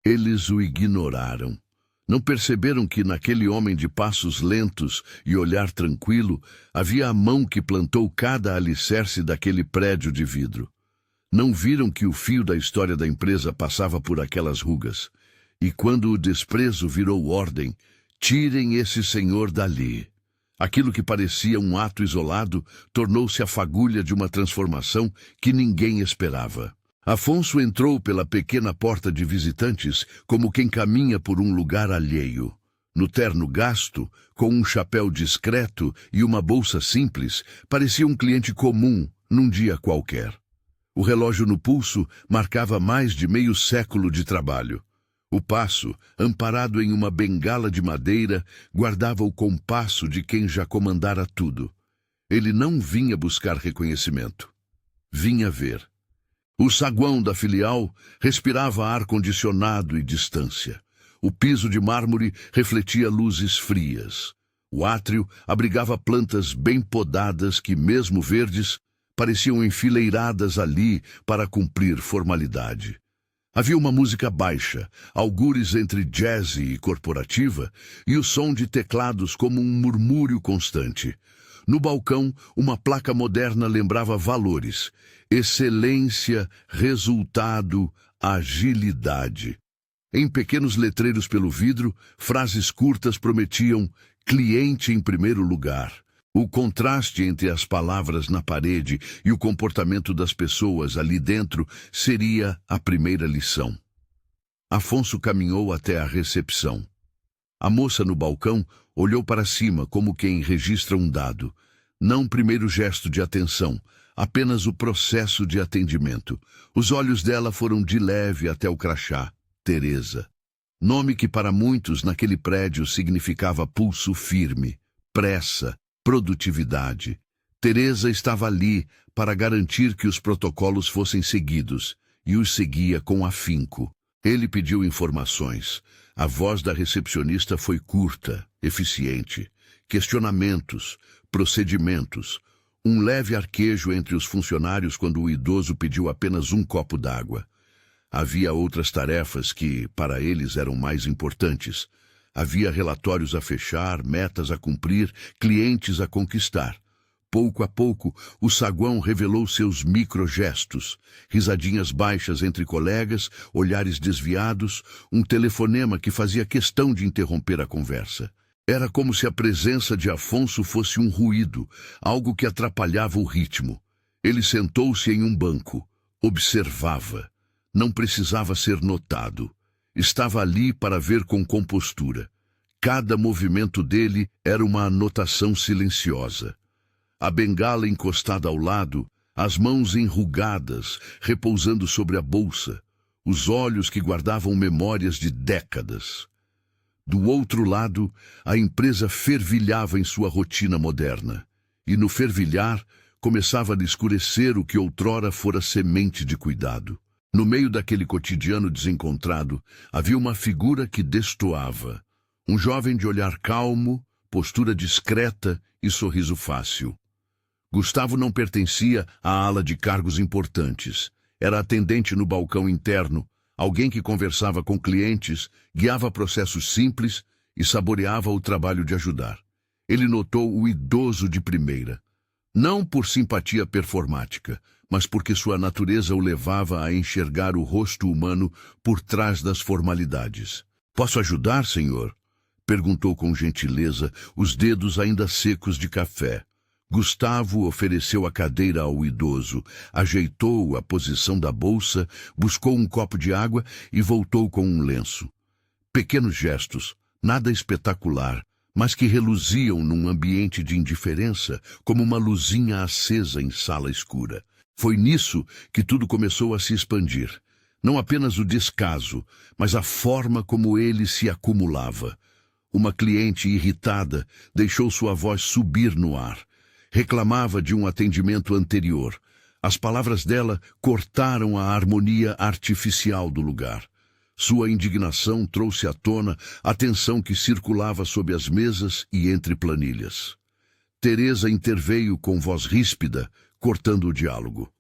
Eles o ignoraram. Não perceberam que naquele homem de passos lentos e olhar tranquilo havia a mão que plantou cada alicerce daquele prédio de vidro. Não viram que o fio da história da empresa passava por aquelas rugas. E quando o desprezo virou ordem, tirem esse senhor dali. Aquilo que parecia um ato isolado tornou-se a fagulha de uma transformação que ninguém esperava. Afonso entrou pela pequena porta de visitantes como quem caminha por um lugar alheio. No terno gasto, com um chapéu discreto e uma bolsa simples, parecia um cliente comum num dia qualquer. O relógio no pulso marcava mais de meio século de trabalho. O passo, amparado em uma bengala de madeira, guardava o compasso de quem já comandara tudo. Ele não vinha buscar reconhecimento. Vinha ver. O saguão da filial respirava ar-condicionado e distância. O piso de mármore refletia luzes frias. O átrio abrigava plantas bem podadas que, mesmo verdes, pareciam enfileiradas ali para cumprir formalidade. Havia uma música baixa, algures entre jazz e corporativa, e o som de teclados como um murmúrio constante. No balcão, uma placa moderna lembrava valores: excelência, resultado, agilidade. Em pequenos letreiros pelo vidro, frases curtas prometiam cliente em primeiro lugar. O contraste entre as palavras na parede e o comportamento das pessoas ali dentro seria a primeira lição. Afonso caminhou até a recepção. A moça no balcão olhou para cima como quem registra um dado. Não primeiro gesto de atenção, apenas o processo de atendimento. Os olhos dela foram de leve até o crachá. Teresa. Nome que para muitos naquele prédio significava pulso firme, pressa, produtividade. Teresa estava ali para garantir que os protocolos fossem seguidos, e os seguia com afinco. Ele pediu informações. A voz da recepcionista foi curta, eficiente. Questionamentos, procedimentos. Um leve arquejo entre os funcionários quando o idoso pediu apenas um copo d'água. Havia outras tarefas que, para eles, eram mais importantes. Havia relatórios a fechar, metas a cumprir, clientes a conquistar. Pouco a pouco, o saguão revelou seus microgestos, risadinhas baixas entre colegas, olhares desviados, um telefonema que fazia questão de interromper a conversa. Era como se a presença de Afonso fosse um ruído, algo que atrapalhava o ritmo. Ele sentou-se em um banco, observava. Não precisava ser notado. Estava ali para ver com compostura. Cada movimento dele era uma anotação silenciosa. A bengala encostada ao lado, as mãos enrugadas, repousando sobre a bolsa, os olhos que guardavam memórias de décadas. Do outro lado, a empresa fervilhava em sua rotina moderna, e no fervilhar começava a escurecer o que outrora fora semente de cuidado. No meio daquele cotidiano desencontrado, havia uma figura que destoava. Um jovem de olhar calmo, postura discreta e sorriso fácil. Gustavo não pertencia à ala de cargos importantes. Era atendente no balcão interno, alguém que conversava com clientes, guiava processos simples e saboreava o trabalho de ajudar. Ele notou o idoso de primeira. Não por simpatia performática, mas porque sua natureza o levava a enxergar o rosto humano por trás das formalidades. "Posso ajudar, senhor?" perguntou com gentileza, os dedos ainda secos de café. Gustavo ofereceu a cadeira ao idoso, ajeitou a posição da bolsa, buscou um copo de água e voltou com um lenço. Pequenos gestos, nada espetacular, mas que reluziam num ambiente de indiferença, como uma luzinha acesa em sala escura. Foi nisso que tudo começou a se expandir. Não apenas o descaso, mas a forma como ele se acumulava. Uma cliente irritada deixou sua voz subir no ar. Reclamava de um atendimento anterior. As palavras dela cortaram a harmonia artificial do lugar. Sua indignação trouxe à tona a tensão que circulava sob as mesas e entre planilhas. Teresa interveio com voz ríspida, cortando o diálogo.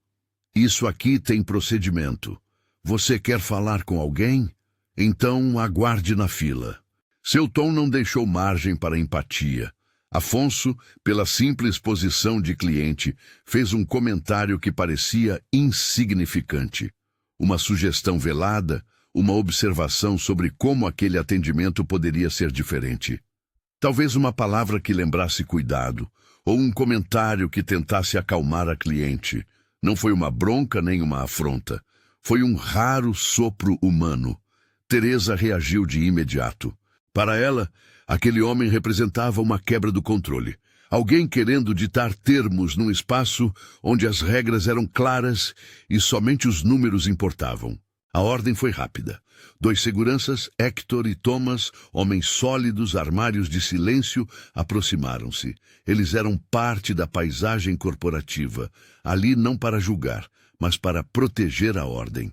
"Isso aqui tem procedimento. Você quer falar com alguém?" Então aguarde na fila. Seu tom não deixou margem para empatia. Afonso, pela simples posição de cliente, fez um comentário que parecia insignificante. Uma sugestão velada, uma observação sobre como aquele atendimento poderia ser diferente. Talvez uma palavra que lembrasse cuidado, ou um comentário que tentasse acalmar a cliente. Não foi uma bronca nem uma afronta. Foi um raro sopro humano. Teresa reagiu de imediato. Para ela, aquele homem representava uma quebra do controle. Alguém querendo ditar termos num espaço onde as regras eram claras e somente os números importavam. A ordem foi rápida. 2 seguranças, Hector e Thomas, homens sólidos, armários de silêncio, aproximaram-se. Eles eram parte da paisagem corporativa, ali não para julgar, mas para proteger a ordem.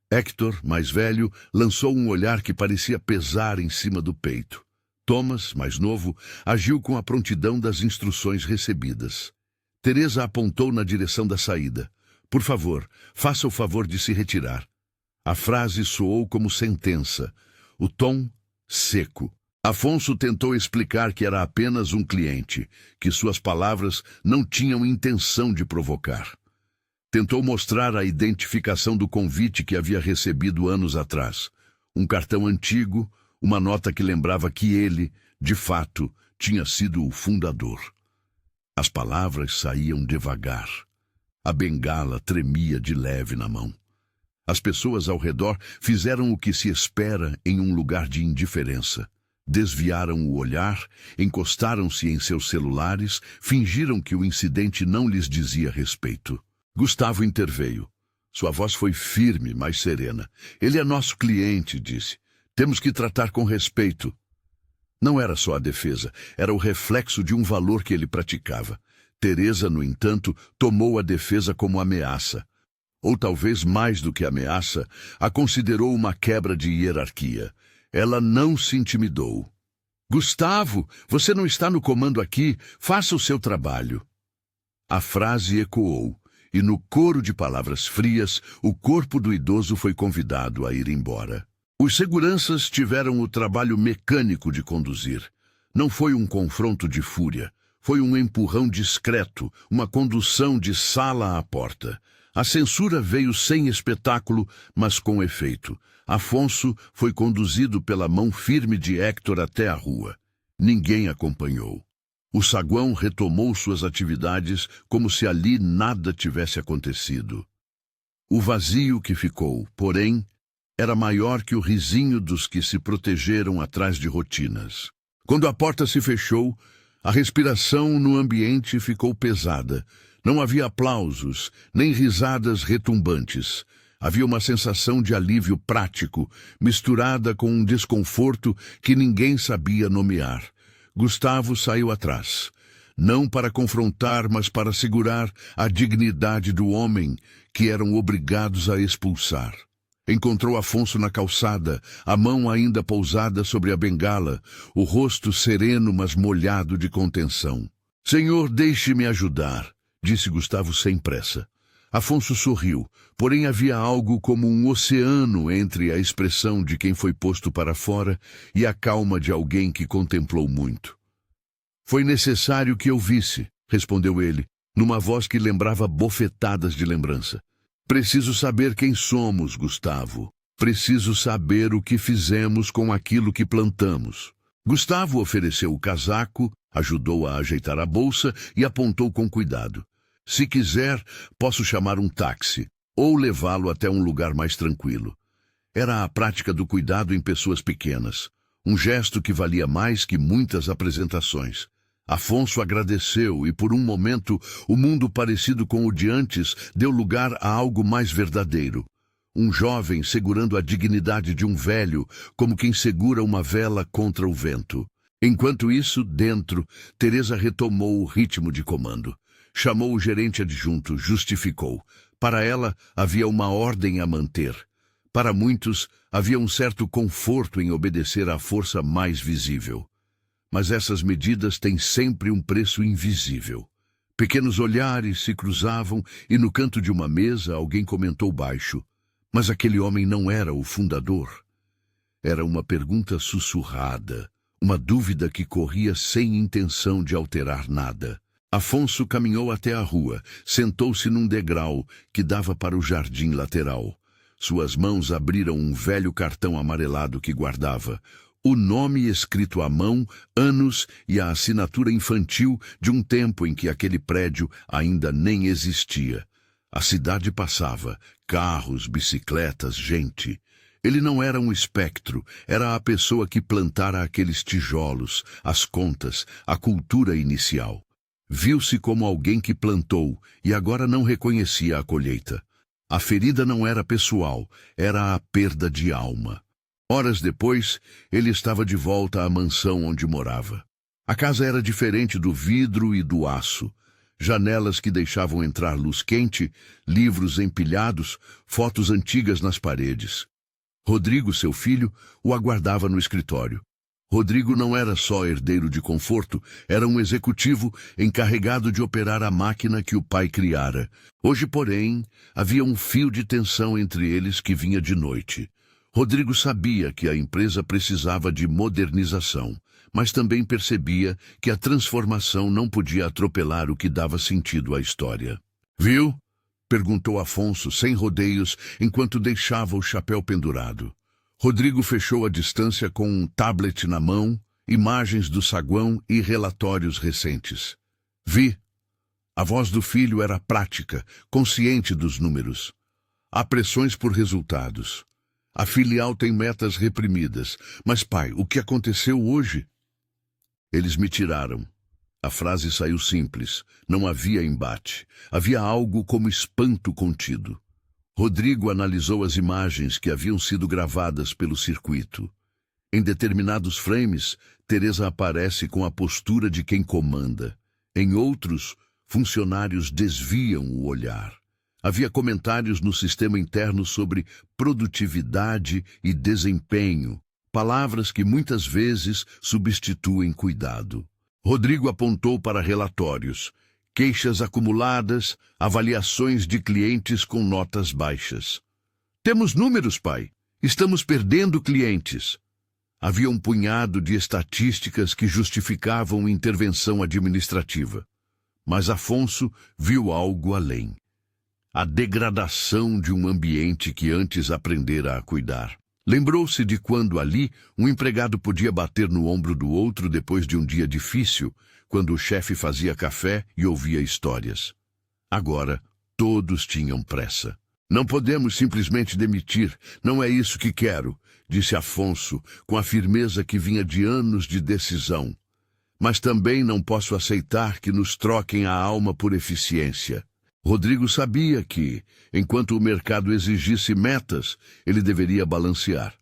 Hector, mais velho, lançou um olhar que parecia pesar em cima do peito. Thomas, mais novo, agiu com a prontidão das instruções recebidas. Teresa apontou na direção da saída. Por favor, faça o favor de se retirar. A frase soou como sentença. O tom, seco. Afonso tentou explicar que era apenas um cliente, que suas palavras não tinham intenção de provocar. Tentou mostrar a identificação do convite que havia recebido anos atrás. Um cartão antigo, uma nota que lembrava que ele, de fato, tinha sido o fundador. As palavras saíam devagar. A bengala tremia de leve na mão. As pessoas ao redor fizeram o que se espera em um lugar de indiferença. Desviaram o olhar, encostaram-se em seus celulares, fingiram que o incidente não lhes dizia respeito. Gustavo interveio. Sua voz foi firme, mas serena. Ele é nosso cliente, disse. Temos que tratar com respeito. Não era só a defesa, era o reflexo de um valor que ele praticava. Teresa, no entanto, tomou a defesa como ameaça. Ou talvez mais do que ameaça, a considerou uma quebra de hierarquia. Ela não se intimidou. Gustavo, você não está no comando aqui, faça o seu trabalho. A frase ecoou. E no coro de palavras frias, o corpo do idoso foi convidado a ir embora. Os seguranças tiveram o trabalho mecânico de conduzir. Não foi um confronto de fúria, foi um empurrão discreto, uma condução de sala à porta. A censura veio sem espetáculo, mas com efeito. Afonso foi conduzido pela mão firme de Hector até a rua. Ninguém acompanhou. O saguão retomou suas atividades como se ali nada tivesse acontecido. O vazio que ficou, porém, era maior que o risinho dos que se protegeram atrás de rotinas. Quando a porta se fechou, a respiração no ambiente ficou pesada. Não havia aplausos, nem risadas retumbantes. Havia uma sensação de alívio prático, misturada com um desconforto que ninguém sabia nomear. Gustavo saiu atrás, não para confrontar, mas para segurar a dignidade do homem que eram obrigados a expulsar. Encontrou Afonso na calçada, a mão ainda pousada sobre a bengala, o rosto sereno, mas molhado de contenção. Senhor, deixe-me ajudar, disse Gustavo sem pressa. Afonso sorriu, porém havia algo como um oceano entre a expressão de quem foi posto para fora e a calma de alguém que contemplou muito. Foi necessário que eu visse, respondeu ele, numa voz que lembrava bofetadas de lembrança. Preciso saber quem somos, Gustavo. Preciso saber o que fizemos com aquilo que plantamos. Gustavo ofereceu o casaco, ajudou a ajeitar a bolsa e apontou com cuidado. Se quiser, posso chamar um táxi, ou levá-lo até um lugar mais tranquilo. Era a prática do cuidado em pessoas pequenas, um gesto que valia mais que muitas apresentações. Afonso agradeceu e, por um momento, o mundo parecido com o de antes deu lugar a algo mais verdadeiro. Um jovem segurando a dignidade de um velho, como quem segura uma vela contra o vento. Enquanto isso, dentro, Teresa retomou o ritmo de comando. Chamou o gerente adjunto, justificou. Para ela, havia uma ordem a manter. Para muitos, havia um certo conforto em obedecer à força mais visível. Mas essas medidas têm sempre um preço invisível. Pequenos olhares se cruzavam e no canto de uma mesa alguém comentou baixo. Mas aquele homem não era o fundador. Era uma pergunta sussurrada, uma dúvida que corria sem intenção de alterar nada. Afonso caminhou até a rua, sentou-se num degrau que dava para o jardim lateral. Suas mãos abriram um velho cartão amarelado que guardava. O nome escrito à mão, anos e a assinatura infantil de um tempo em que aquele prédio ainda nem existia. A cidade passava, carros, bicicletas, gente. Ele não era um espectro, era a pessoa que plantara aqueles tijolos, as contas, a cultura inicial. Viu-se como alguém que plantou e agora não reconhecia a colheita. A ferida não era pessoal, era a perda de alma. Horas depois, ele estava de volta à mansão onde morava. A casa era diferente do vidro e do aço. Janelas que deixavam entrar luz quente, livros empilhados, fotos antigas nas paredes. Rodrigo, seu filho, o aguardava no escritório. Rodrigo não era só herdeiro de conforto, era um executivo encarregado de operar a máquina que o pai criara. Hoje, porém, havia um fio de tensão entre eles que vinha de noite. Rodrigo sabia que a empresa precisava de modernização, mas também percebia que a transformação não podia atropelar o que dava sentido à história. "Viu?" perguntou Afonso, sem rodeios, enquanto deixava o chapéu pendurado. Rodrigo fechou a distância com um tablet na mão, imagens do saguão e relatórios recentes. "Vi." A voz do filho era prática, consciente dos números. "Há pressões por resultados. A filial tem metas reprimidas. Mas, pai, o que aconteceu hoje?" "Eles me tiraram." A frase saiu simples. Não havia embate. Havia algo como espanto contido. Rodrigo analisou as imagens que haviam sido gravadas pelo circuito. Em determinados frames, Teresa aparece com a postura de quem comanda. Em outros, funcionários desviam o olhar. Havia comentários no sistema interno sobre produtividade e desempenho, palavras que muitas vezes substituem cuidado. Rodrigo apontou para relatórios, queixas acumuladas, avaliações de clientes com notas baixas. "Temos números, pai. Estamos perdendo clientes." Havia um punhado de estatísticas que justificavam intervenção administrativa. Mas Afonso viu algo além. A degradação de um ambiente que antes aprendera a cuidar. Lembrou-se de quando ali um empregado podia bater no ombro do outro depois de um dia difícil, quando o chefe fazia café e ouvia histórias. Agora, todos tinham pressa. "Não podemos simplesmente demitir, não é isso que quero", disse Afonso, com a firmeza que vinha de anos de decisão. "Mas também não posso aceitar que nos troquem a alma por eficiência." Rodrigo sabia que, enquanto o mercado exigisse metas, ele deveria balancear.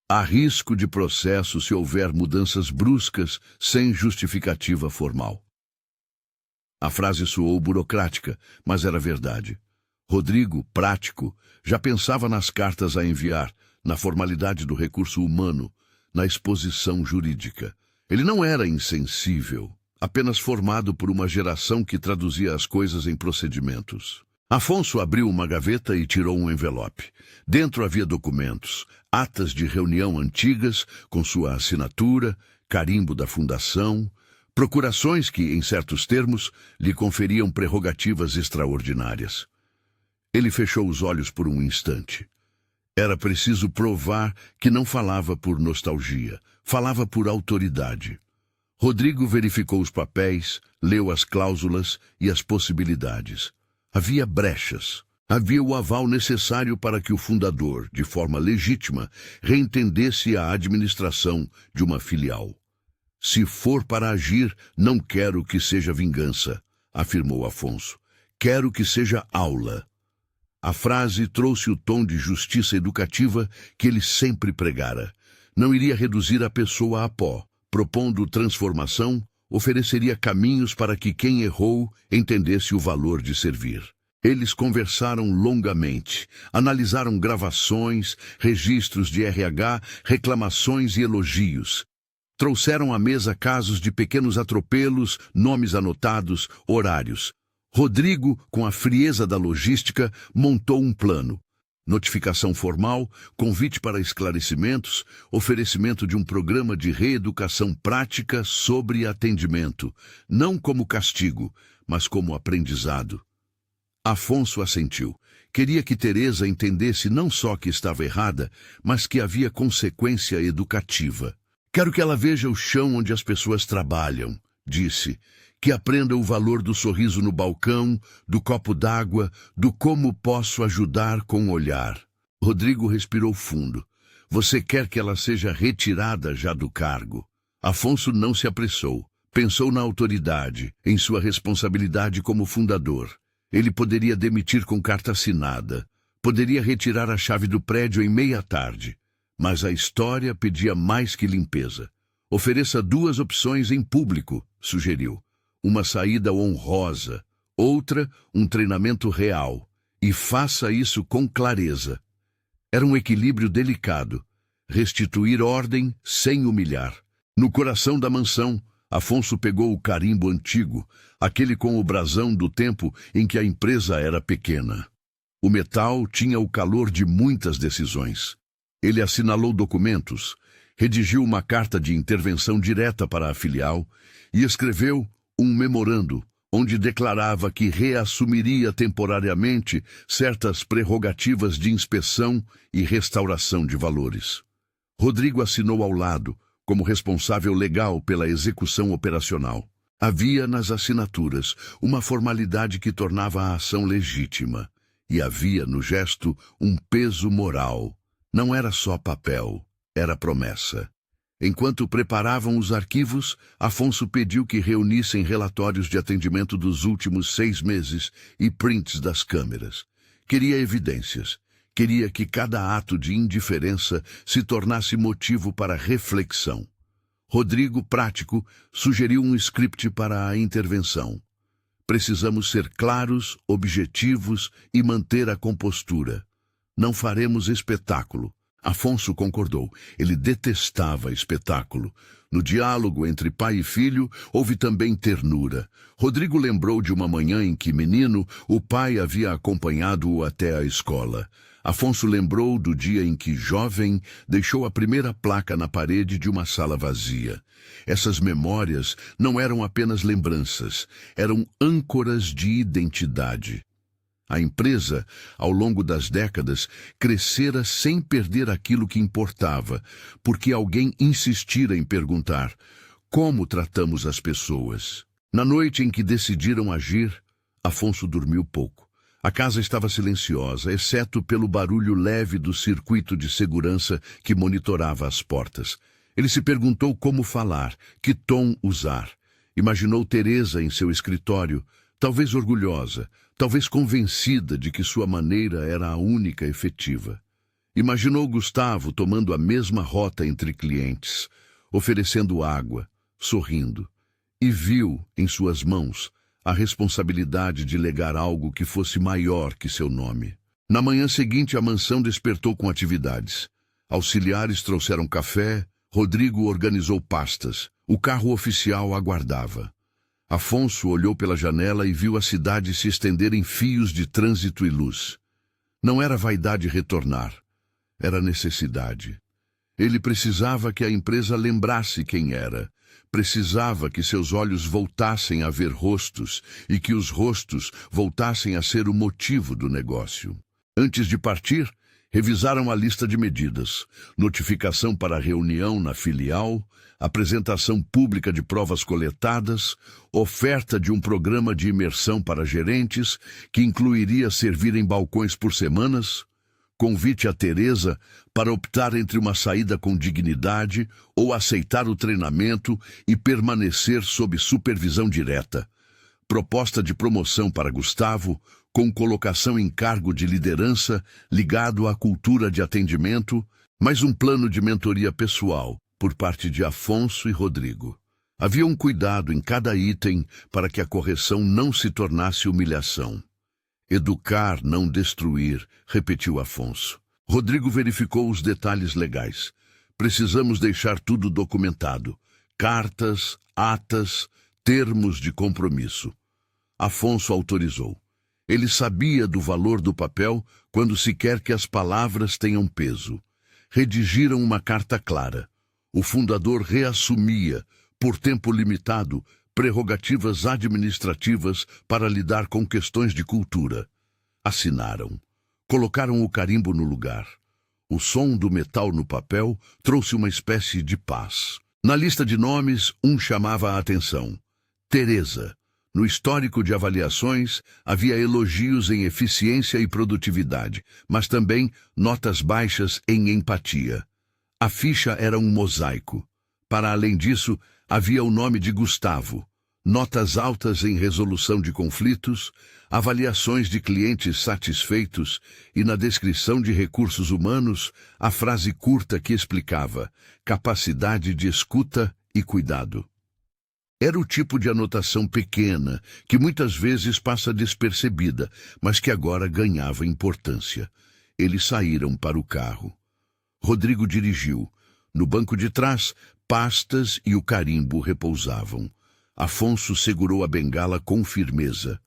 Há risco de processo se houver mudanças bruscas sem justificativa formal. A frase soou burocrática, mas era verdade. Rodrigo, prático, já pensava nas cartas a enviar, na formalidade do recurso humano, na exposição jurídica. Ele não era insensível, apenas formado por uma geração que traduzia as coisas em procedimentos. Afonso abriu uma gaveta e tirou um envelope. Dentro havia documentos, atas de reunião antigas, com sua assinatura, carimbo da fundação, procurações que, em certos termos, lhe conferiam prerrogativas extraordinárias. Ele fechou os olhos por um instante. Era preciso provar que não falava por nostalgia, falava por autoridade. Rodrigo verificou os papéis, leu as cláusulas e as possibilidades. Havia brechas. Havia o aval necessário para que o fundador, de forma legítima, reentendesse a administração de uma filial. "Se for para agir, não quero que seja vingança", afirmou Afonso. "Quero que seja aula." A frase trouxe o tom de justiça educativa que ele sempre pregara. Não iria reduzir a pessoa a pó. Propondo transformação, ofereceria caminhos para que quem errou entendesse o valor de servir. Eles conversaram longamente, analisaram gravações, registros de RH, reclamações e elogios. Trouxeram à mesa casos de pequenos atropelos, nomes anotados, horários. Rodrigo, com a frieza da logística, montou um plano. Notificação formal, convite para esclarecimentos, oferecimento de um programa de reeducação prática sobre atendimento, não como castigo, mas como aprendizado. Afonso assentiu. Queria que Teresa entendesse não só que estava errada, mas que havia consequência educativa. Quero que ela veja o chão onde as pessoas trabalham, disse. Que aprenda o valor do sorriso no balcão, do copo d'água, do como posso ajudar com o olhar. Rodrigo respirou fundo. Você quer que ela seja retirada já do cargo? Afonso não se apressou. Pensou na autoridade, em sua responsabilidade como fundador. Ele poderia demitir com carta assinada. Poderia retirar a chave do prédio em meia tarde. Mas a história pedia mais que limpeza. Ofereça 2 opções em público, sugeriu. Uma saída honrosa, outra, um treinamento real. E faça isso com clareza. Era um equilíbrio delicado. Restituir ordem sem humilhar. No coração da mansão, Afonso pegou o carimbo antigo, aquele com o brasão do tempo em que a empresa era pequena. O metal tinha o calor de muitas decisões. Ele assinalou documentos, redigiu uma carta de intervenção direta para a filial e escreveu um memorando, onde declarava que reassumiria temporariamente certas prerrogativas de inspeção e restauração de valores. Rodrigo assinou ao lado, como responsável legal pela execução operacional. Havia nas assinaturas uma formalidade que tornava a ação legítima, e havia no gesto um peso moral. Não era só papel, era promessa. Enquanto preparavam os arquivos, Afonso pediu que reunissem relatórios de atendimento dos últimos 6 meses e prints das câmeras. Queria evidências. Queria que cada ato de indiferença se tornasse motivo para reflexão. Rodrigo, prático, sugeriu um script para a intervenção. Precisamos ser claros, objetivos e manter a compostura. Não faremos espetáculo. Afonso concordou. Ele detestava espetáculo. No diálogo entre pai e filho, houve também ternura. Rodrigo lembrou de uma manhã em que, menino, o pai havia acompanhado-o até a escola. Afonso lembrou do dia em que, jovem, deixou a primeira placa na parede de uma sala vazia. Essas memórias não eram apenas lembranças, eram âncoras de identidade. A empresa, ao longo das décadas, crescera sem perder aquilo que importava, porque alguém insistira em perguntar: como tratamos as pessoas? Na noite em que decidiram agir, Afonso dormiu pouco. A casa estava silenciosa, exceto pelo barulho leve do circuito de segurança que monitorava as portas. Ele se perguntou como falar, que tom usar. Imaginou Teresa em seu escritório, talvez orgulhosa, talvez convencida de que sua maneira era a única efetiva. Imaginou Gustavo tomando a mesma rota entre clientes, oferecendo água, sorrindo, e viu em suas mãos a responsabilidade de legar algo que fosse maior que seu nome. Na manhã seguinte, a mansão despertou com atividades. Auxiliares trouxeram café, Rodrigo organizou pastas, o carro oficial aguardava. Afonso olhou pela janela e viu a cidade se estender em fios de trânsito e luz. Não era vaidade retornar, era necessidade. Ele precisava que a empresa lembrasse quem era. Precisava que seus olhos voltassem a ver rostos e que os rostos voltassem a ser o motivo do negócio. Antes de partir, revisaram a lista de medidas, notificação para reunião na filial, apresentação pública de provas coletadas, oferta de um programa de imersão para gerentes, que incluiria servir em balcões por semanas, convite a Teresa para optar entre uma saída com dignidade ou aceitar o treinamento e permanecer sob supervisão direta, proposta de promoção para Gustavo, com colocação em cargo de liderança ligado à cultura de atendimento, mais um plano de mentoria pessoal por parte de Afonso e Rodrigo. Havia um cuidado em cada item para que a correção não se tornasse humilhação. Educar, não destruir, repetiu Afonso. Rodrigo verificou os detalhes legais. Precisamos deixar tudo documentado. Cartas, atas, termos de compromisso. Afonso autorizou. Ele sabia do valor do papel quando se quer que as palavras tenham peso. Redigiram uma carta clara. O fundador reassumia, por tempo limitado, prerrogativas administrativas para lidar com questões de cultura. Assinaram. Colocaram o carimbo no lugar. O som do metal no papel trouxe uma espécie de paz. Na lista de nomes, um chamava a atenção. Teresa. No histórico de avaliações, havia elogios em eficiência e produtividade, mas também notas baixas em empatia. A ficha era um mosaico. Para além disso, havia o nome de Gustavo, notas altas em resolução de conflitos, avaliações de clientes satisfeitos e, na descrição de recursos humanos, a frase curta que explicava capacidade de escuta e cuidado. Era o tipo de anotação pequena, que muitas vezes passa despercebida, mas que agora ganhava importância. Eles saíram para o carro. Rodrigo dirigiu. No banco de trás, pastas e o carimbo repousavam. Afonso segurou a bengala com firmeza.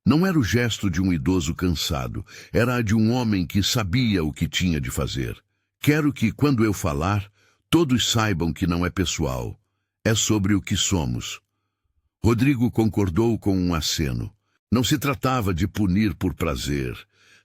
Não era o gesto de um idoso cansado, era a de um homem que sabia o que tinha de fazer. Quero que, quando eu falar, todos saibam que não é pessoal. É sobre o que somos. Rodrigo concordou com um aceno. Não se tratava de punir por prazer.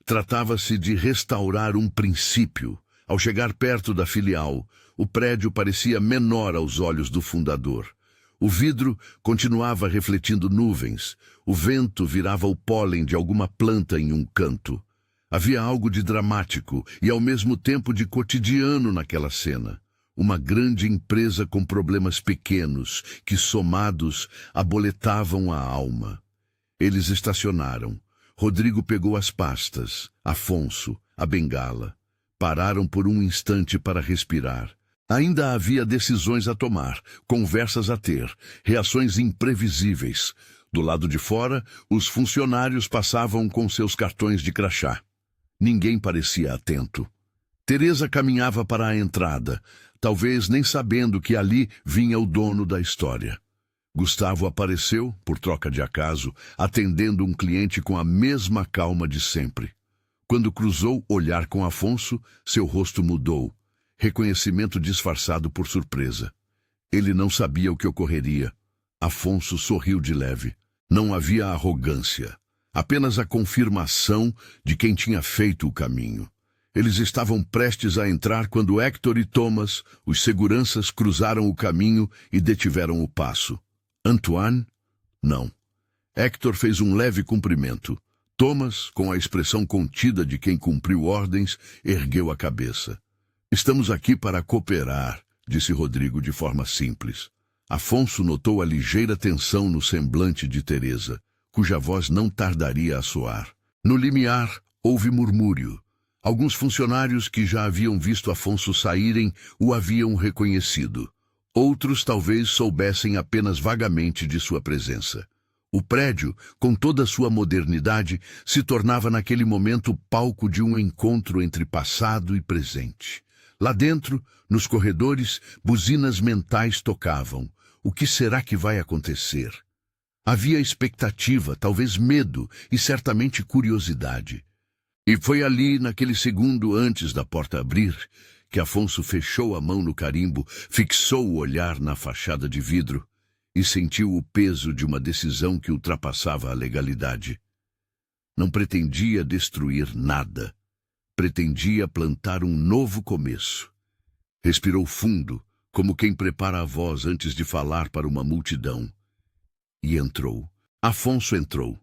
Tratava-se de restaurar um princípio. Ao chegar perto da filial, o prédio parecia menor aos olhos do fundador. O vidro continuava refletindo nuvens. O vento virava o pólen de alguma planta em um canto. Havia algo de dramático e, ao mesmo tempo, de cotidiano naquela cena. Uma grande empresa com problemas pequenos, que, somados, aboletavam a alma. Eles estacionaram. Rodrigo pegou as pastas, Afonso, a bengala. Pararam por um instante para respirar. Ainda havia decisões a tomar, conversas a ter, reações imprevisíveis. Do lado de fora, os funcionários passavam com seus cartões de crachá. Ninguém parecia atento. Teresa caminhava para a entrada, talvez nem sabendo que ali vinha o dono da história. Gustavo apareceu, por troca de acaso, atendendo um cliente com a mesma calma de sempre. Quando cruzou olhar com Afonso, seu rosto mudou, reconhecimento disfarçado por surpresa. Ele não sabia o que ocorreria. Afonso sorriu de leve. Não havia arrogância, apenas a confirmação de quem tinha feito o caminho. Eles estavam prestes a entrar quando Hector e Thomas, os seguranças, cruzaram o caminho e detiveram o passo. Antoine? Não. Hector fez um leve cumprimento. Thomas, com a expressão contida de quem cumpriu ordens, ergueu a cabeça. Estamos aqui para cooperar, disse Rodrigo de forma simples. Afonso notou a ligeira tensão no semblante de Teresa, cuja voz não tardaria a soar. No limiar, houve murmúrio. Alguns funcionários que já haviam visto Afonso saírem o haviam reconhecido. Outros talvez soubessem apenas vagamente de sua presença. O prédio, com toda a sua modernidade, se tornava naquele momento palco de um encontro entre passado e presente. Lá dentro, nos corredores, buzinas mentais tocavam. O que será que vai acontecer? Havia expectativa, talvez medo e certamente curiosidade. E foi ali, naquele segundo antes da porta abrir, que Afonso fechou a mão no carimbo, fixou o olhar na fachada de vidro e sentiu o peso de uma decisão que ultrapassava a legalidade. Não pretendia destruir nada. Pretendia plantar um novo começo. Respirou fundo, como quem prepara a voz antes de falar para uma multidão. E entrou. Afonso entrou.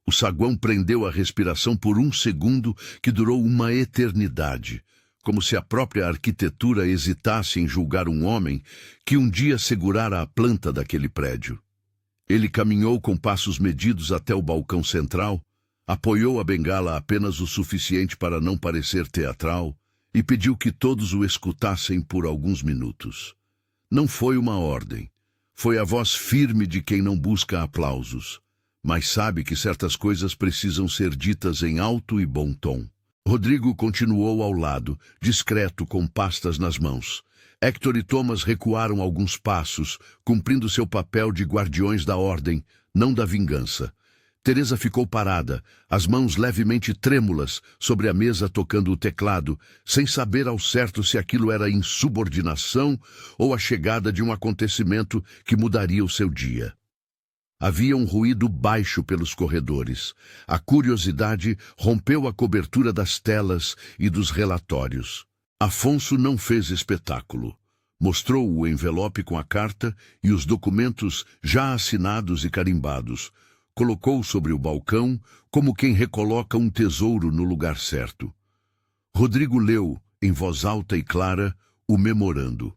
O saguão prendeu a respiração por um segundo que durou uma eternidade, como se a própria arquitetura hesitasse em julgar um homem que um dia segurara a planta daquele prédio. Ele caminhou com passos medidos até o balcão central, apoiou a bengala apenas o suficiente para não parecer teatral e pediu que todos o escutassem por alguns minutos. Não foi uma ordem. Foi a voz firme de quem não busca aplausos, mas sabe que certas coisas precisam ser ditas em alto e bom tom. Rodrigo continuou ao lado, discreto, com pastas nas mãos. Hector e Thomas recuaram alguns passos, cumprindo seu papel de guardiões da ordem, não da vingança. Teresa ficou parada, as mãos levemente trêmulas sobre a mesa tocando o teclado, sem saber ao certo se aquilo era insubordinação ou a chegada de um acontecimento que mudaria o seu dia. Havia um ruído baixo pelos corredores. A curiosidade rompeu a cobertura das telas e dos relatórios. Afonso não fez espetáculo. Mostrou o envelope com a carta e os documentos já assinados e carimbados. Colocou sobre o balcão como quem recoloca um tesouro no lugar certo. Rodrigo leu, em voz alta e clara, o memorando.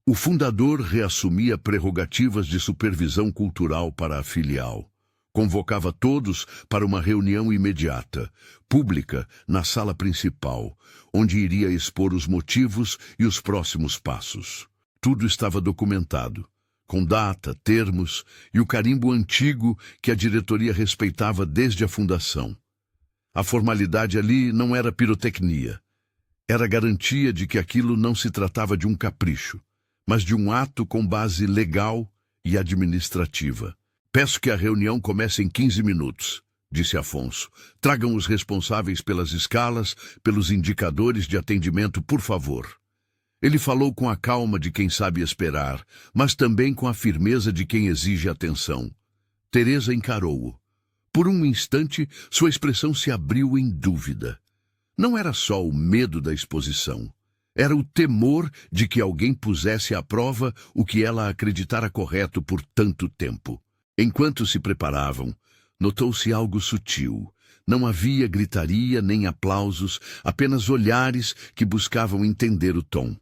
O fundador reassumia prerrogativas de supervisão cultural para a filial. Convocava todos para uma reunião imediata, pública, na sala principal, onde iria expor os motivos e os próximos passos. Tudo estava documentado, com data, termos e o carimbo antigo que a diretoria respeitava desde a fundação. A formalidade ali não era pirotecnia. Era garantia de que aquilo não se tratava de um capricho, mas de um ato com base legal e administrativa. Peço que a reunião comece em 15 minutos, disse Afonso. Tragam os responsáveis pelas escalas, pelos indicadores de atendimento, por favor. Ele falou com a calma de quem sabe esperar, mas também com a firmeza de quem exige atenção. Teresa encarou-o. Por um instante, sua expressão se abriu em dúvida. Não era só o medo da exposição. Era o temor de que alguém pusesse à prova o que ela acreditara correto por tanto tempo. Enquanto se preparavam, notou-se algo sutil. Não havia gritaria nem aplausos, apenas olhares que buscavam entender o tom.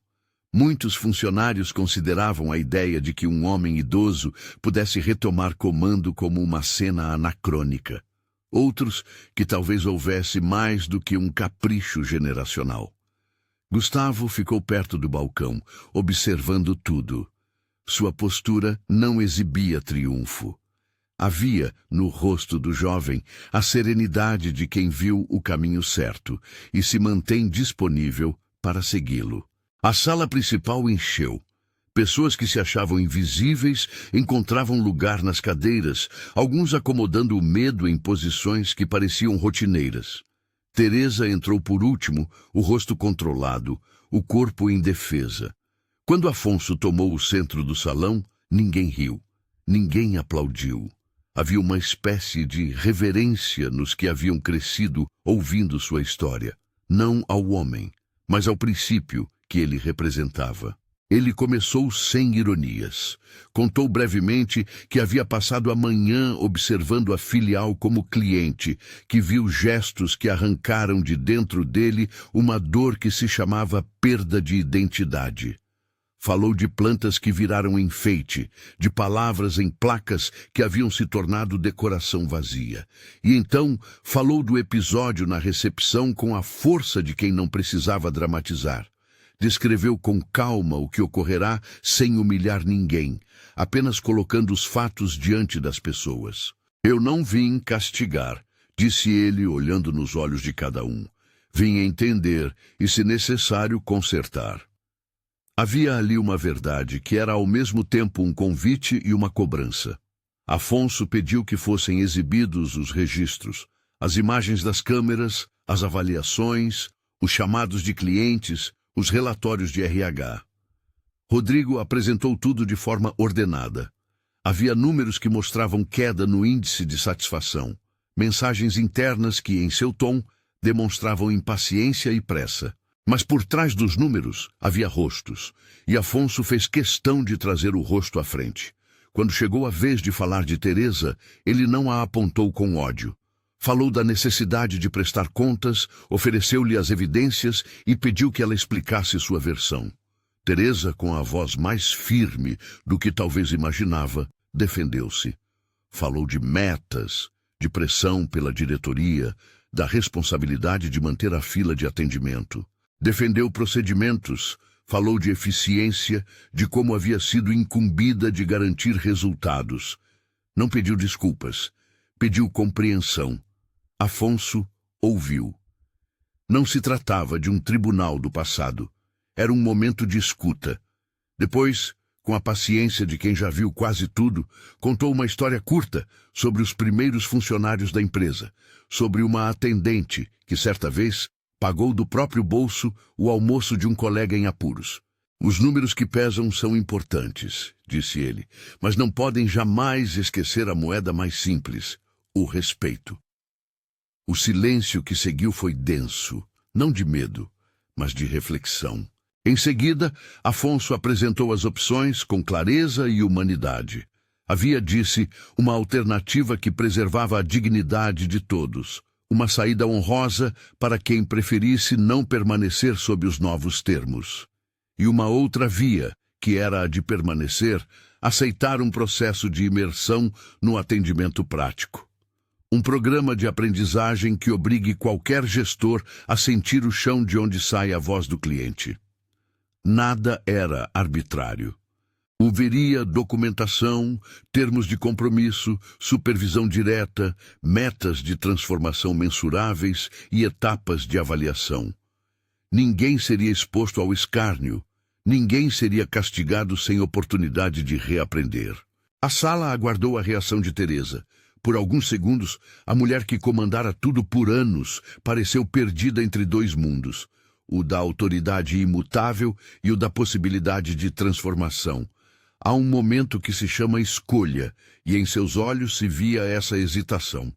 Muitos funcionários consideravam a ideia de que um homem idoso pudesse retomar comando como uma cena anacrônica. Outros, que talvez houvesse mais do que um capricho generacional. Gustavo ficou perto do balcão, observando tudo. Sua postura não exibia triunfo. Havia, no rosto do jovem, a serenidade de quem viu o caminho certo e se mantém disponível para segui-lo. A sala principal encheu. Pessoas que se achavam invisíveis encontravam lugar nas cadeiras, alguns acomodando o medo em posições que pareciam rotineiras. Teresa entrou por último, o rosto controlado, o corpo em defesa. Quando Afonso tomou o centro do salão, ninguém riu, ninguém aplaudiu. Havia uma espécie de reverência nos que haviam crescido ouvindo sua história, não ao homem, mas ao princípio que ele representava. Ele começou sem ironias. Contou brevemente que havia passado a manhã observando a filial como cliente, que viu gestos que arrancaram de dentro dele uma dor que se chamava perda de identidade. Falou de plantas que viraram enfeite, de palavras em placas que haviam se tornado decoração vazia. E então falou do episódio na recepção com a força de quem não precisava dramatizar. Descreveu com calma o que ocorrerá sem humilhar ninguém, apenas colocando os fatos diante das pessoas. Eu não vim castigar, disse ele olhando nos olhos de cada um. Vim entender e, se necessário, consertar. Havia ali uma verdade que era ao mesmo tempo um convite e uma cobrança. Afonso pediu que fossem exibidos os registros, as imagens das câmeras, as avaliações, os chamados de clientes, os relatórios de RH. Rodrigo apresentou tudo de forma ordenada. Havia números que mostravam queda no índice de satisfação, mensagens internas que, em seu tom, demonstravam impaciência e pressa. Mas por trás dos números havia rostos, e Afonso fez questão de trazer o rosto à frente. Quando chegou a vez de falar de Teresa, ele não a apontou com ódio. Falou da necessidade de prestar contas, ofereceu-lhe as evidências e pediu que ela explicasse sua versão. Teresa, com a voz mais firme do que talvez imaginava, defendeu-se. Falou de metas, de pressão pela diretoria, da responsabilidade de manter a fila de atendimento. Defendeu procedimentos, falou de eficiência, de como havia sido incumbida de garantir resultados. Não pediu desculpas, pediu compreensão. Afonso ouviu. Não se tratava de um tribunal do passado. Era um momento de escuta. Depois, com a paciência de quem já viu quase tudo, contou uma história curta sobre os primeiros funcionários da empresa, sobre uma atendente que, certa vez, pagou do próprio bolso o almoço de um colega em apuros. Os números que pesam são importantes, disse ele, mas não podem jamais esquecer a moeda mais simples, o respeito. O silêncio que seguiu foi denso, não de medo, mas de reflexão. Em seguida, Afonso apresentou as opções com clareza e humanidade. Havia, disse, uma alternativa que preservava a dignidade de todos, uma saída honrosa para quem preferisse não permanecer sob os novos termos. E uma outra via, que era a de permanecer, aceitar um processo de imersão no atendimento prático. Um programa de aprendizagem que obrigue qualquer gestor a sentir o chão de onde sai a voz do cliente. Nada era arbitrário. Haveria documentação, termos de compromisso, supervisão direta, metas de transformação mensuráveis e etapas de avaliação. Ninguém seria exposto ao escárnio. Ninguém seria castigado sem oportunidade de reaprender. A sala aguardou a reação de Teresa. Por alguns segundos, a mulher que comandara tudo por anos pareceu perdida entre dois mundos, o da autoridade imutável e o da possibilidade de transformação. Há um momento que se chama escolha, e em seus olhos se via essa hesitação.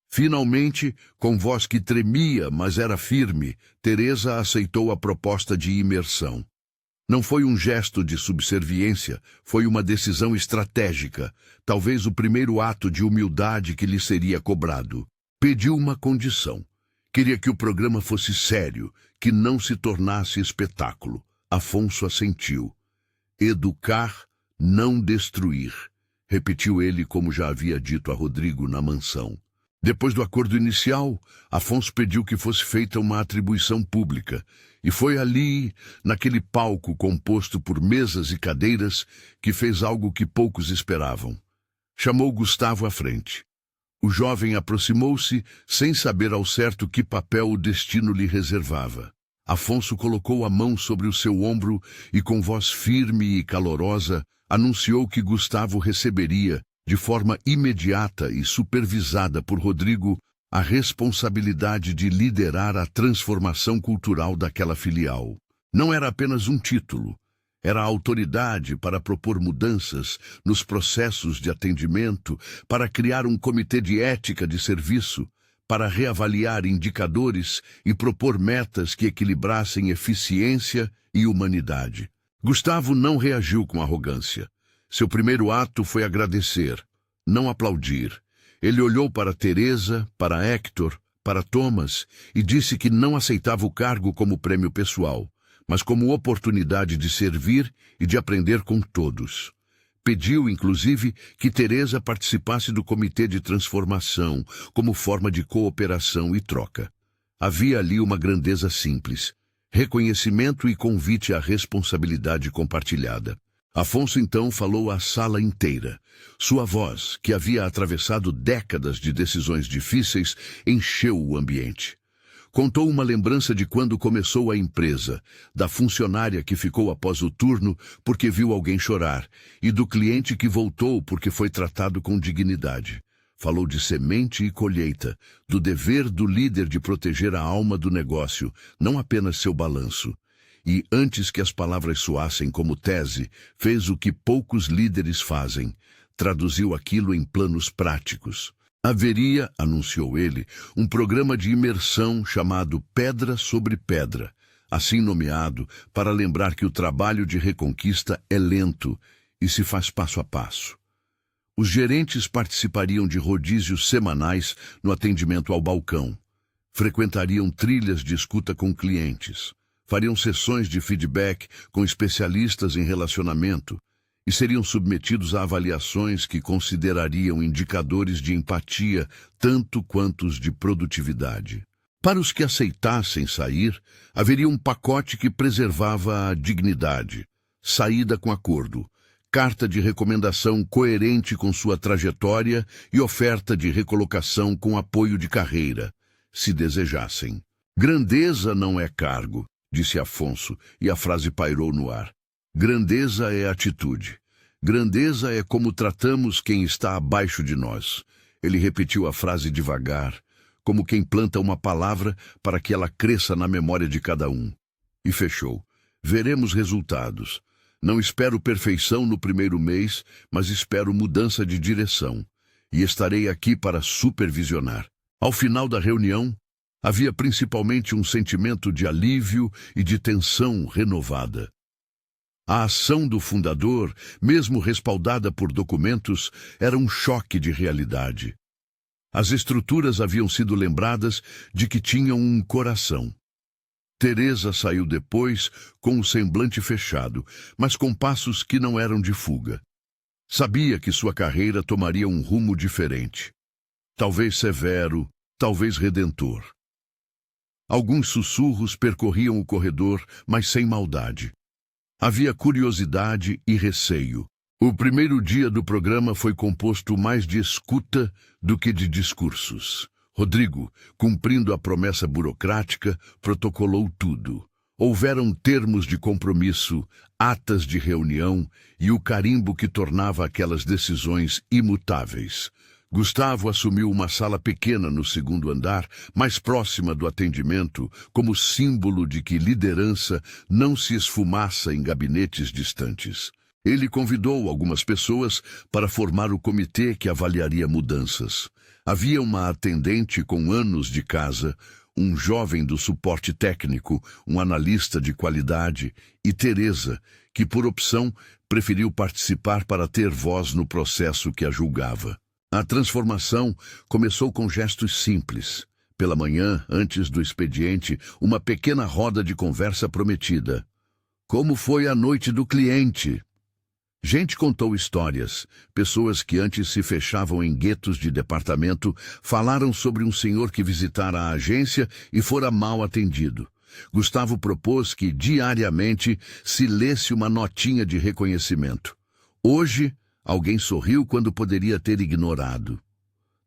Finalmente, com voz que tremia, mas era firme, Teresa aceitou a proposta de imersão. Não foi um gesto de subserviência, foi uma decisão estratégica, talvez o primeiro ato de humildade que lhe seria cobrado. Pediu uma condição. Queria que o programa fosse sério, que não se tornasse espetáculo. Afonso assentiu. Educar, não destruir, repetiu ele como já havia dito a Rodrigo na mansão. Depois do acordo inicial, Afonso pediu que fosse feita uma atribuição pública, e foi ali, naquele palco composto por mesas e cadeiras, que fez algo que poucos esperavam. Chamou Gustavo à frente. O jovem aproximou-se, sem saber ao certo que papel o destino lhe reservava. Afonso colocou a mão sobre o seu ombro e, com voz firme e calorosa, anunciou que Gustavo receberia, de forma imediata e supervisada por Rodrigo, a responsabilidade de liderar a transformação cultural daquela filial. Não era apenas um título, era a autoridade para propor mudanças nos processos de atendimento, para criar um comitê de ética de serviço, para reavaliar indicadores e propor metas que equilibrassem eficiência e humanidade. Gustavo não reagiu com arrogância. Seu primeiro ato foi agradecer, não aplaudir. Ele olhou para Teresa, para Héctor, para Thomas e disse que não aceitava o cargo como prêmio pessoal, mas como oportunidade de servir e de aprender com todos. Pediu, inclusive, que Teresa participasse do comitê de transformação, como forma de cooperação e troca. Havia ali uma grandeza simples, reconhecimento e convite à responsabilidade compartilhada. Afonso então falou à sala inteira. Sua voz, que havia atravessado décadas de decisões difíceis, encheu o ambiente. Contou uma lembrança de quando começou a empresa, da funcionária que ficou após o turno porque viu alguém chorar, e do cliente que voltou porque foi tratado com dignidade. Falou de semente e colheita, do dever do líder de proteger a alma do negócio, não apenas seu balanço. E, antes que as palavras soassem como tese, fez o que poucos líderes fazem, traduziu aquilo em planos práticos. Haveria, anunciou ele, um programa de imersão chamado Pedra sobre Pedra, assim nomeado para lembrar que o trabalho de reconquista é lento e se faz passo a passo. Os gerentes participariam de rodízios semanais no atendimento ao balcão, frequentariam trilhas de escuta com clientes, fariam sessões de feedback com especialistas em relacionamento e seriam submetidos a avaliações que considerariam indicadores de empatia tanto quanto os de produtividade. Para os que aceitassem sair, haveria um pacote que preservava a dignidade, saída com acordo, carta de recomendação coerente com sua trajetória e oferta de recolocação com apoio de carreira, se desejassem. Grandeza não é cargo, disse Afonso, e a frase pairou no ar. Grandeza é atitude. Grandeza é como tratamos quem está abaixo de nós. Ele repetiu a frase devagar, como quem planta uma palavra para que ela cresça na memória de cada um. E fechou. Veremos resultados. Não espero perfeição no primeiro mês, mas espero mudança de direção. E estarei aqui para supervisionar. Ao final da reunião, havia principalmente um sentimento de alívio e de tensão renovada. A ação do fundador, mesmo respaldada por documentos, era um choque de realidade. As estruturas haviam sido lembradas de que tinham um coração. Teresa saiu depois com o semblante fechado, mas com passos que não eram de fuga. Sabia que sua carreira tomaria um rumo diferente. Talvez severo, talvez redentor. Alguns sussurros percorriam o corredor, mas sem maldade. Havia curiosidade e receio. O primeiro dia do programa foi composto mais de escuta do que de discursos. Rodrigo, cumprindo a promessa burocrática, protocolou tudo. Houveram termos de compromisso, atas de reunião e o carimbo que tornava aquelas decisões imutáveis. Gustavo assumiu uma sala pequena no segundo andar, mais próxima do atendimento, como símbolo de que liderança não se esfumaça em gabinetes distantes. Ele convidou algumas pessoas para formar o comitê que avaliaria mudanças. Havia uma atendente com anos de casa, um jovem do suporte técnico, um analista de qualidade e Teresa, que por opção preferiu participar para ter voz no processo que a julgava. A transformação começou com gestos simples. Pela manhã, antes do expediente, uma pequena roda de conversa prometida. Como foi a noite do cliente? Gente contou histórias. Pessoas que antes se fechavam em guetos de departamento falaram sobre um senhor que visitara a agência e fora mal atendido. Gustavo propôs que, diariamente, se lesse uma notinha de reconhecimento. Hoje, alguém sorriu quando poderia ter ignorado.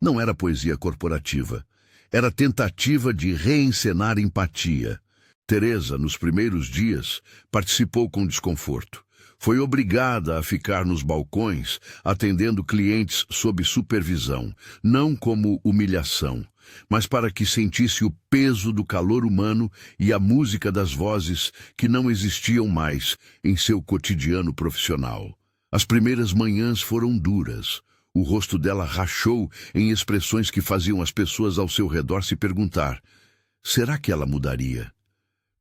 Não era poesia corporativa. Era tentativa de reencenar empatia. Teresa, nos primeiros dias, participou com desconforto. Foi obrigada a ficar nos balcões, atendendo clientes sob supervisão, não como humilhação, mas para que sentisse o peso do calor humano e a música das vozes que não existiam mais em seu cotidiano profissional. As primeiras manhãs foram duras. O rosto dela rachou em expressões que faziam as pessoas ao seu redor se perguntar: será que ela mudaria?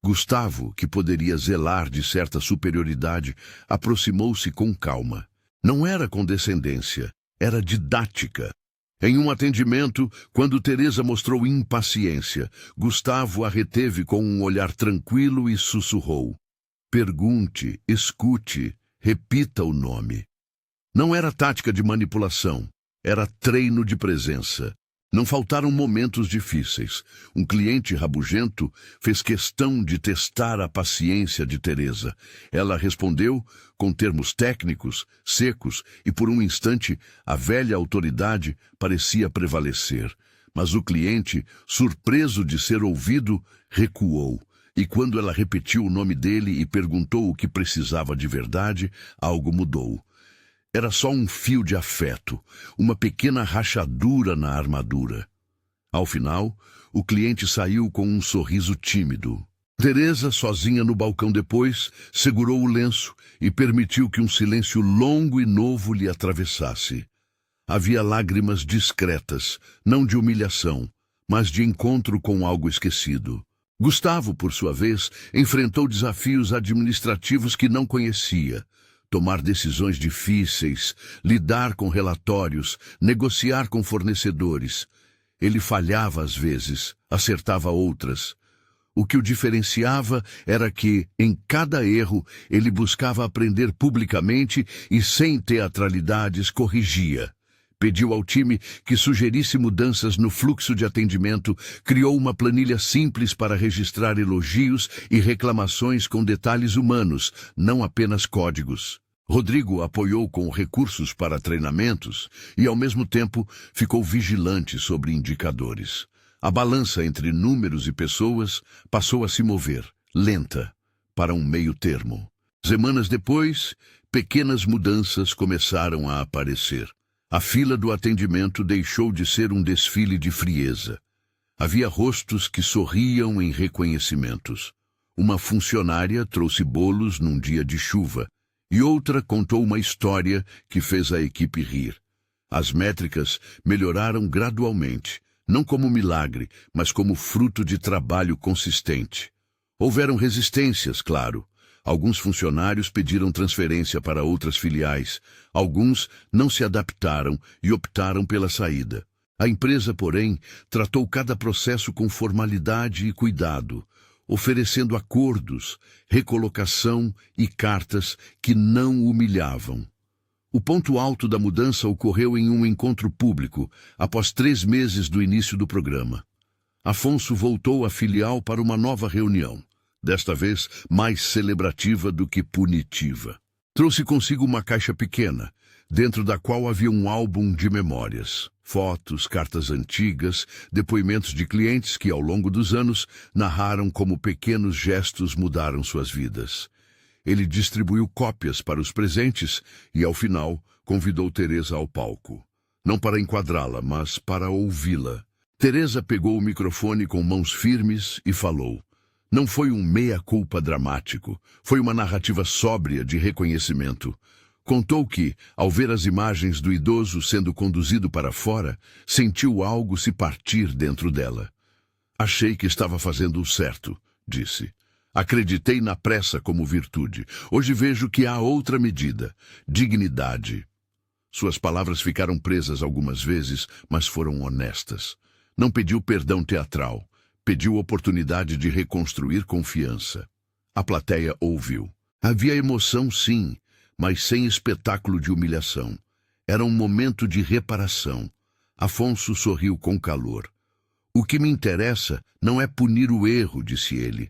Gustavo, que poderia zelar de certa superioridade, aproximou-se com calma. Não era condescendência, era didática. Em um atendimento, quando Teresa mostrou impaciência, Gustavo a reteve com um olhar tranquilo e sussurrou: pergunte, escute, repita o nome. Não era tática de manipulação, era treino de presença. Não faltaram momentos difíceis. Um cliente rabugento fez questão de testar a paciência de Teresa. Ela respondeu com termos técnicos, secos, e por um instante a velha autoridade parecia prevalecer. Mas o cliente, surpreso de ser ouvido, recuou. E quando ela repetiu o nome dele e perguntou o que precisava de verdade, algo mudou. Era só um fio de afeto, uma pequena rachadura na armadura. Ao final, o cliente saiu com um sorriso tímido. Teresa, sozinha no balcão depois, segurou o lenço e permitiu que um silêncio longo e novo lhe atravessasse. Havia lágrimas discretas, não de humilhação, mas de encontro com algo esquecido. Gustavo, por sua vez, enfrentou desafios administrativos que não conhecia. Tomar decisões difíceis, lidar com relatórios, negociar com fornecedores. Ele falhava às vezes, acertava outras. O que o diferenciava era que, em cada erro, ele buscava aprender publicamente e, sem teatralidades, corrigia. Pediu ao time que sugerisse mudanças no fluxo de atendimento, criou uma planilha simples para registrar elogios e reclamações com detalhes humanos, não apenas códigos. Rodrigo apoiou com recursos para treinamentos e, ao mesmo tempo, ficou vigilante sobre indicadores. A balança entre números e pessoas passou a se mover, lenta, para um meio termo. Semanas depois, pequenas mudanças começaram a aparecer. A fila do atendimento deixou de ser um desfile de frieza. Havia rostos que sorriam em reconhecimentos. Uma funcionária trouxe bolos num dia de chuva, e outra contou uma história que fez a equipe rir. As métricas melhoraram gradualmente, não como milagre, mas como fruto de trabalho consistente. Houveram resistências, claro. Alguns funcionários pediram transferência para outras filiais. Alguns não se adaptaram e optaram pela saída. A empresa, porém, tratou cada processo com formalidade e cuidado, oferecendo acordos, recolocação e cartas que não humilhavam. O ponto alto da mudança ocorreu em um encontro público, após 3 meses do início do programa. Afonso voltou à filial para uma nova reunião, desta vez mais celebrativa do que punitiva. Trouxe consigo uma caixa pequena, dentro da qual havia um álbum de memórias, fotos, cartas antigas, depoimentos de clientes que, ao longo dos anos, narraram como pequenos gestos mudaram suas vidas. Ele distribuiu cópias para os presentes e, ao final, convidou Teresa ao palco. Não para enquadrá-la, mas para ouvi-la. Teresa pegou o microfone com mãos firmes e falou. Não foi um meia-culpa dramático, foi uma narrativa sóbria de reconhecimento. Contou que, ao ver as imagens do idoso sendo conduzido para fora, sentiu algo se partir dentro dela. Achei que estava fazendo o certo, disse. Acreditei na pressa como virtude. Hoje vejo que há outra medida, dignidade. Suas palavras ficaram presas algumas vezes, mas foram honestas. Não pediu perdão teatral, pediu oportunidade de reconstruir confiança. A plateia ouviu. Havia emoção, sim, mas sem espetáculo de humilhação. Era um momento de reparação. Afonso sorriu com calor. O que me interessa não é punir o erro, disse ele,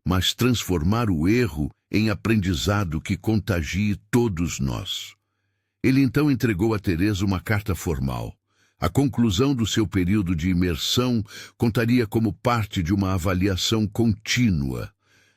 mas transformar o erro em aprendizado que contagie todos nós. Ele então entregou a Teresa uma carta formal. A conclusão do seu período de imersão contaria como parte de uma avaliação contínua.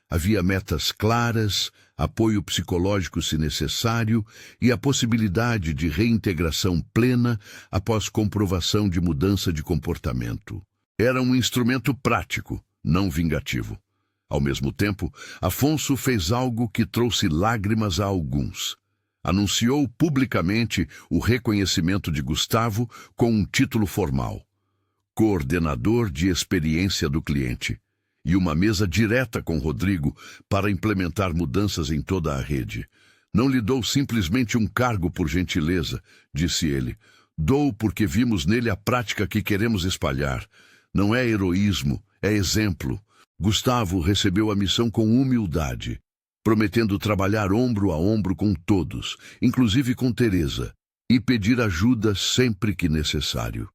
Havia metas claras, apoio psicológico se necessário e a possibilidade de reintegração plena após comprovação de mudança de comportamento. Era um instrumento prático, não vingativo. Ao mesmo tempo, Afonso fez algo que trouxe lágrimas a alguns. Anunciou publicamente o reconhecimento de Gustavo com um título formal: Coordenador de Experiência do Cliente, e uma mesa direta com Rodrigo para implementar mudanças em toda a rede. Não lhe dou simplesmente um cargo por gentileza, disse ele. Dou porque vimos nele a prática que queremos espalhar. Não é heroísmo, é exemplo. Gustavo recebeu a missão com humildade, prometendo trabalhar ombro a ombro com todos, inclusive com Teresa, e pedir ajuda sempre que necessário.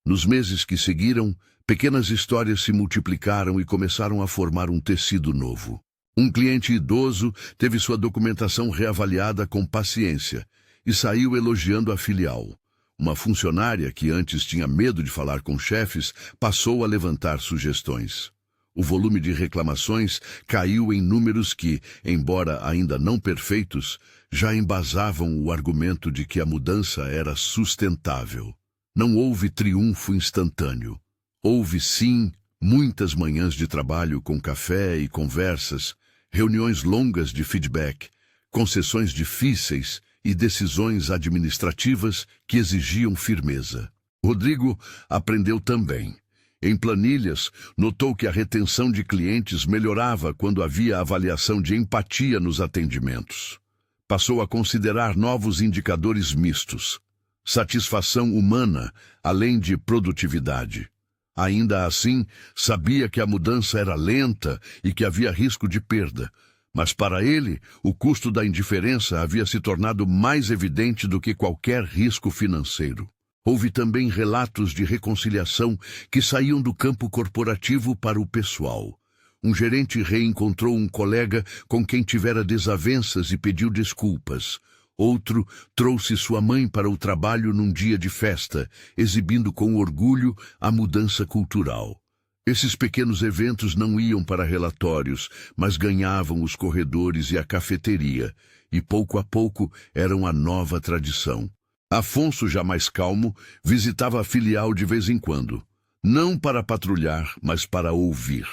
Nos meses que seguiram, pequenas histórias se multiplicaram e começaram a formar um tecido novo. Um cliente idoso teve sua documentação reavaliada com paciência e saiu elogiando a filial. Uma funcionária que antes tinha medo de falar com chefes passou a levantar sugestões. O volume de reclamações caiu em números que, embora ainda não perfeitos, já embasavam o argumento de que a mudança era sustentável. Não houve triunfo instantâneo. Houve, sim, muitas manhãs de trabalho com café e conversas, reuniões longas de feedback, concessões difíceis e decisões administrativas que exigiam firmeza. Rodrigo aprendeu também. Em planilhas, notou que a retenção de clientes melhorava quando havia avaliação de empatia nos atendimentos. Passou a considerar novos indicadores mistos. Satisfação humana, além de produtividade. Ainda assim, sabia que a mudança era lenta e que havia risco de perda. Mas para ele, o custo da indiferença havia se tornado mais evidente do que qualquer risco financeiro. Houve também relatos de reconciliação que saíam do campo corporativo para o pessoal. Um gerente reencontrou um colega com quem tivera desavenças e pediu desculpas. Outro trouxe sua mãe para o trabalho num dia de festa, exibindo com orgulho a mudança cultural. Esses pequenos eventos não iam para relatórios, mas ganhavam os corredores e a cafeteria, e pouco a pouco eram a nova tradição. Afonso, já mais calmo, visitava a filial de vez em quando, não para patrulhar, mas para ouvir.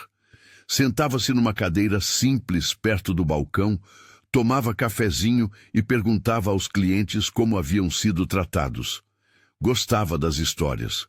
Sentava-se numa cadeira simples perto do balcão, tomava cafezinho e perguntava aos clientes como haviam sido tratados. Gostava das histórias.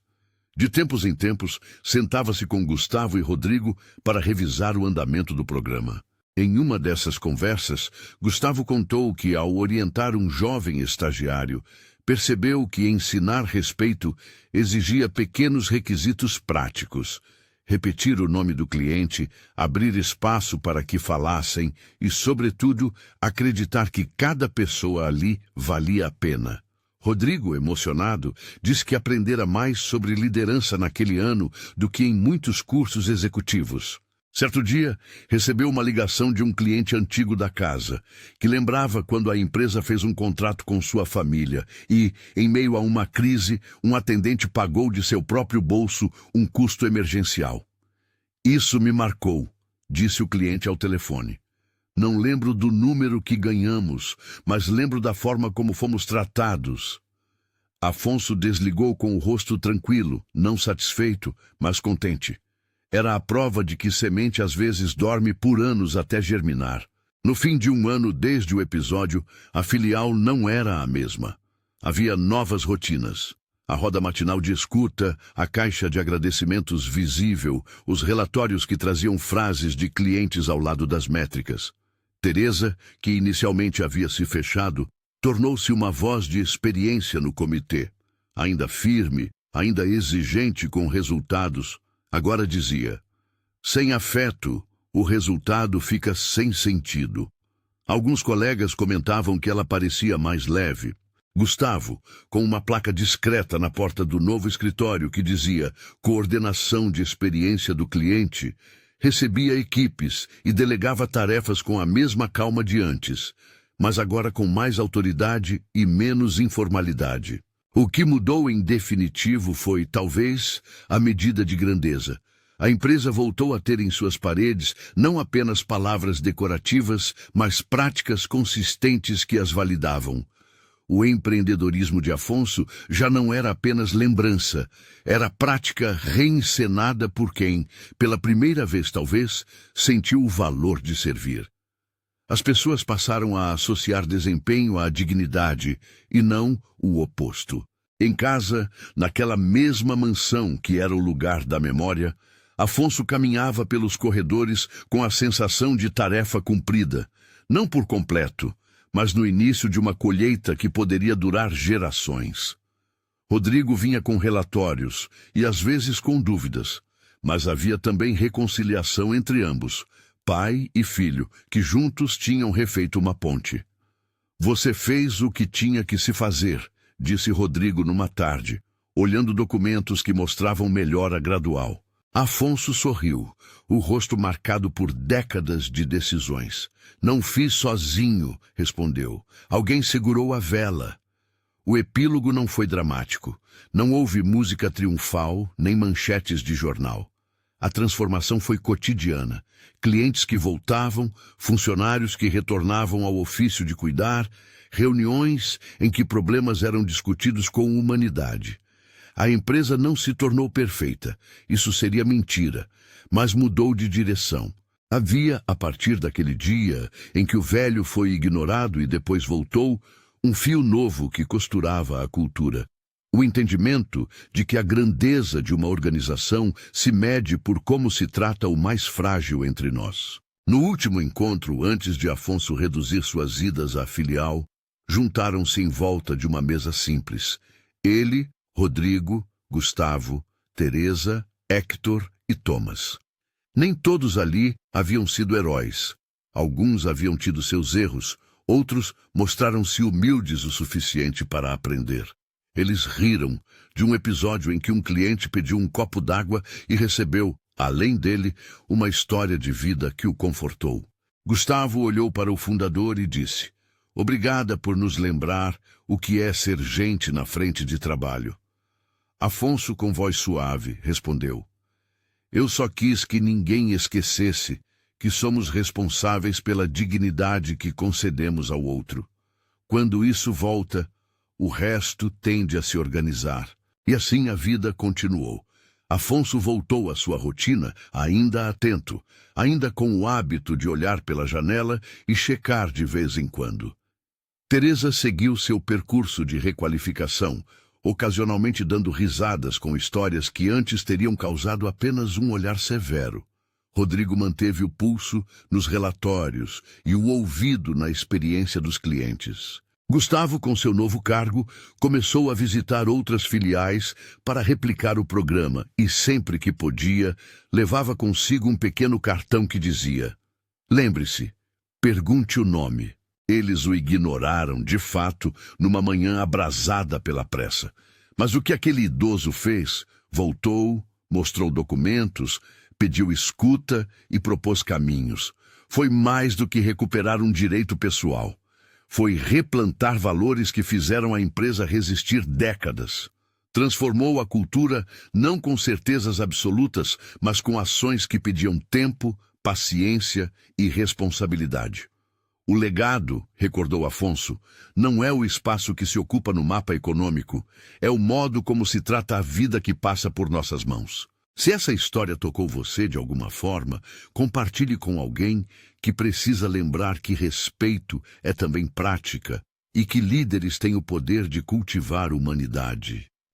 De tempos em tempos, sentava-se com Gustavo e Rodrigo para revisar o andamento do programa. Em uma dessas conversas, Gustavo contou que, ao orientar um jovem estagiário, percebeu que ensinar respeito exigia pequenos requisitos práticos: repetir o nome do cliente, abrir espaço para que falassem e, sobretudo, acreditar que cada pessoa ali valia a pena. Rodrigo, emocionado, disse que aprendera mais sobre liderança naquele ano do que em muitos cursos executivos. Certo dia, recebeu uma ligação de um cliente antigo da casa, que lembrava quando a empresa fez um contrato com sua família e, em meio a uma crise, um atendente pagou de seu próprio bolso um custo emergencial. "Isso me marcou", disse o cliente ao telefone. "Não lembro do número que ganhamos, mas lembro da forma como fomos tratados." Afonso desligou com o rosto tranquilo, não satisfeito, mas contente. Era a prova de que semente às vezes dorme por anos até germinar. No fim de um ano desde o episódio, a filial não era a mesma. Havia novas rotinas. A roda matinal de escuta, a caixa de agradecimentos visível, os relatórios que traziam frases de clientes ao lado das métricas. Teresa, que inicialmente havia se fechado, tornou-se uma voz de experiência no comitê. Ainda firme, ainda exigente com resultados, agora dizia: "Sem afeto, o resultado fica sem sentido." Alguns colegas comentavam que ela parecia mais leve. Gustavo, com uma placa discreta na porta do novo escritório que dizia "Coordenação de experiência do cliente", recebia equipes e delegava tarefas com a mesma calma de antes, mas agora com mais autoridade e menos informalidade. O que mudou em definitivo foi, talvez, a medida de grandeza. A empresa voltou a ter em suas paredes não apenas palavras decorativas, mas práticas consistentes que as validavam. O empreendedorismo de Afonso já não era apenas lembrança, era prática reencenada por quem, pela primeira vez talvez, sentiu o valor de servir. As pessoas passaram a associar desempenho à dignidade, e não o oposto. Em casa, naquela mesma mansão que era o lugar da memória, Afonso caminhava pelos corredores com a sensação de tarefa cumprida, não por completo, mas no início de uma colheita que poderia durar gerações. Rodrigo vinha com relatórios e às vezes com dúvidas, mas havia também reconciliação entre ambos, pai e filho, que juntos tinham refeito uma ponte. "Você fez o que tinha que se fazer", disse Rodrigo numa tarde, olhando documentos que mostravam melhora gradual. Afonso sorriu, o rosto marcado por décadas de decisões. "Não fiz sozinho", respondeu. "Alguém segurou a vela." O epílogo não foi dramático. Não houve música triunfal, nem manchetes de jornal. A transformação foi cotidiana. Clientes que voltavam, funcionários que retornavam ao ofício de cuidar, reuniões em que problemas eram discutidos com humanidade. A empresa não se tornou perfeita, isso seria mentira, mas mudou de direção. Havia, a partir daquele dia em que o velho foi ignorado e depois voltou, um fio novo que costurava a cultura. O entendimento de que a grandeza de uma organização se mede por como se trata o mais frágil entre nós. No último encontro, antes de Afonso reduzir suas idas à filial, juntaram-se em volta de uma mesa simples. Ele, Rodrigo, Gustavo, Teresa, Héctor e Thomas. Nem todos ali haviam sido heróis. Alguns haviam tido seus erros, outros mostraram-se humildes o suficiente para aprender. Eles riram de um episódio em que um cliente pediu um copo d'água e recebeu, além dele, uma história de vida que o confortou. Gustavo olhou para o fundador e disse: "Obrigada por nos lembrar o que é ser gente na frente de trabalho." Afonso, com voz suave, respondeu: Eu só quis que ninguém esquecesse que somos responsáveis pela dignidade que concedemos ao outro. Quando isso volta, o resto tende a se organizar. E assim a vida continuou. Afonso voltou à sua rotina, ainda atento, ainda com o hábito de olhar pela janela e checar de vez em quando. Teresa seguiu seu percurso de requalificação, ocasionalmente dando risadas com histórias que antes teriam causado apenas um olhar severo. Rodrigo manteve o pulso nos relatórios e o ouvido na experiência dos clientes. Gustavo, com seu novo cargo, começou a visitar outras filiais para replicar o programa e, sempre que podia, levava consigo um pequeno cartão que dizia: "Lembre-se, pergunte o nome." Eles o ignoraram, de fato, numa manhã abrasada pela pressa. Mas o que aquele idoso fez? Voltou, mostrou documentos, pediu escuta e propôs caminhos. Foi mais do que recuperar um direito pessoal. Foi replantar valores que fizeram a empresa resistir décadas. Transformou a cultura não com certezas absolutas, mas com ações que pediam tempo, paciência e responsabilidade. O legado, recordou Afonso, não é o espaço que se ocupa no mapa econômico, é o modo como se trata a vida que passa por nossas mãos. Se essa história tocou você de alguma forma, compartilhe com alguém que precisa lembrar que respeito é também prática e que líderes têm o poder de cultivar humanidade.